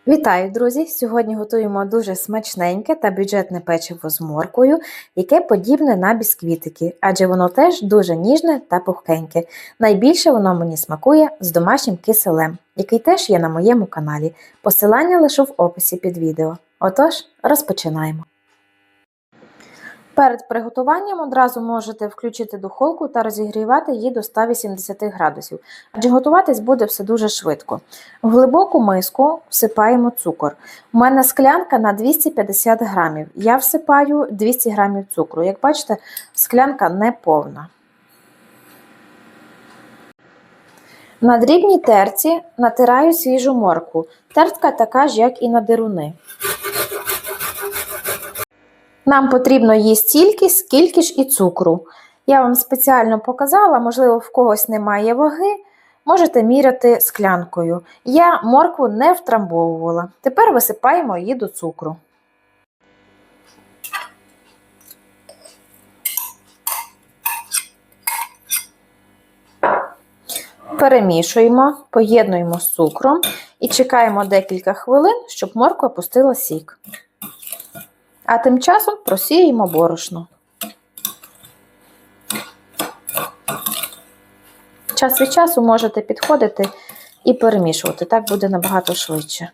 Вітаю, друзі! Сьогодні готуємо дуже смачненьке та бюджетне печиво з морквою, яке подібне на бісквітики, адже воно теж дуже ніжне та пухкеньке. Найбільше воно мені смакує з домашнім киселем, який теж є на моєму каналі. Посилання лишу в описі під відео. Отож, розпочинаємо. Перед приготуванням одразу можете включити духовку та розігрівати її до 180 градусів, адже готуватись буде все дуже швидко. В глибоку миску всипаємо цукор. У мене склянка на 250 грамів. Я всипаю 200 грамів цукру. Як бачите, склянка не повна. На дрібній терці натираю свіжу моркву. Тертка така ж, як і на деруни. Нам потрібно її стільки, скільки ж і цукру. Я вам спеціально показала, можливо, в когось немає ваги, можете міряти склянкою. Я моркву не втрамбовувала. Тепер висипаємо її до цукру. Перемішуємо, поєднуємо з цукром і чекаємо декілька хвилин, щоб морква пустила сік. А тим часом просіємо борошно. Час від часу можете підходити і перемішувати, так буде набагато швидше.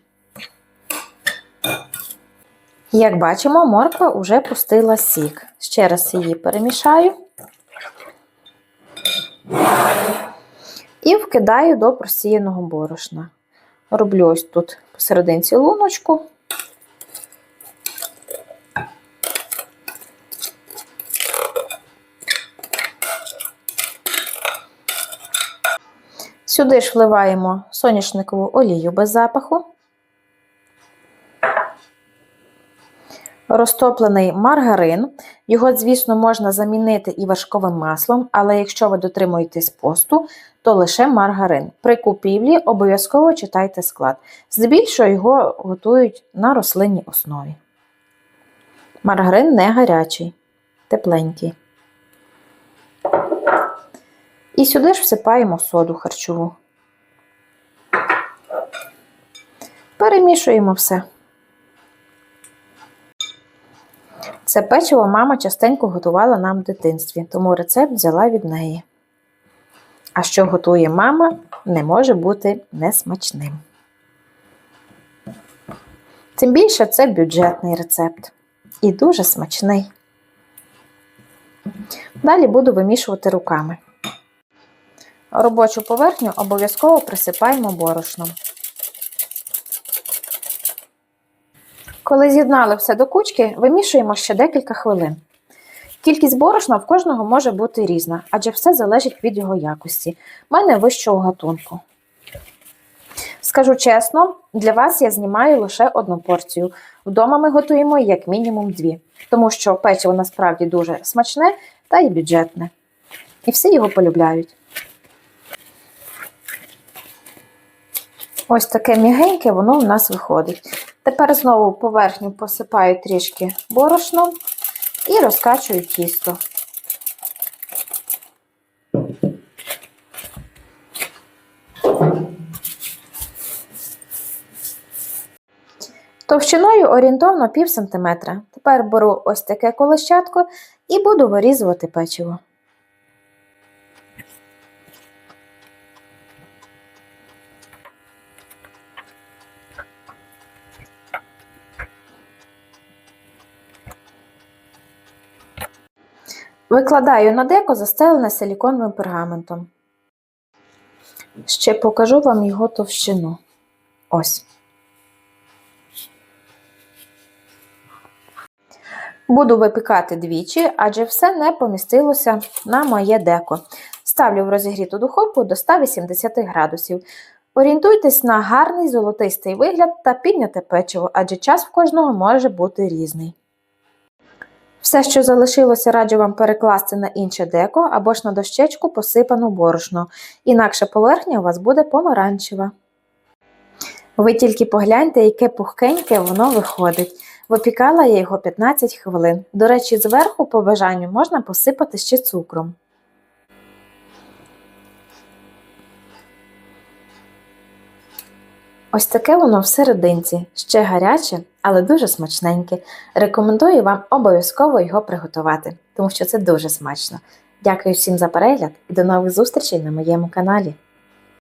Як бачимо, морква вже пустила сік. Ще раз її перемішаю і вкидаю до просіяного борошна. Роблю ось тут посерединці луночку. Сюди ж вливаємо соняшникову олію без запаху, розтоплений маргарин. Його, звісно, можна замінити і вершковим маслом, але якщо ви дотримуєтесь посту, то лише маргарин. При купівлі обов'язково читайте склад. Здебільшого його готують на рослинній основі. Маргарин не гарячий, тепленький. І сюди ж всипаємо соду харчову. Перемішуємо все. Це печиво мама частенько готувала нам в дитинстві, тому рецепт взяла від неї. А що готує мама, не може бути несмачним. Тим більше це бюджетний рецепт. І дуже смачний. Далі буду вимішувати руками. Робочу поверхню обов'язково присипаємо борошном. Коли з'єднали все до кучки, вимішуємо ще декілька хвилин. Кількість борошна в кожного може бути різна, адже все залежить від його якості. У мене вищого гатунку. Скажу чесно, для вас я знімаю лише одну порцію. Вдома ми готуємо як мінімум 2, тому що печиво насправді дуже смачне та й бюджетне. І всі його полюбляють. Ось таке м'ягеньке воно у нас виходить. Тепер знову поверхню посипаю трішки борошном і розкачую тісто. Товщиною орієнтовно пів сантиметра. Тепер беру ось таке колещатко і буду вирізувати печиво. Викладаю на деко, застелене силіконовим пергаментом. Ще покажу вам його товщину. Ось. Буду випікати двічі, адже все не помістилося на моє деко. Ставлю в розігріту духовку до 180 градусів. Орієнтуйтесь на гарний золотистий вигляд та підняте печиво, адже час в кожного може бути різний. Все, що залишилося, раджу вам перекласти на інше деко або ж на дощечку посипану борошно. Інакше поверхня у вас буде помаранчева. Ви тільки погляньте, яке пухкеньке воно виходить. Випікала я його 15 хвилин. До речі, зверху, по бажанню, можна посипати ще цукром. Ось таке воно всерединці, ще гаряче, але дуже смачненьке. Рекомендую вам обов'язково його приготувати, тому що це дуже смачно. Дякую всім за перегляд і до нових зустрічей на моєму каналі.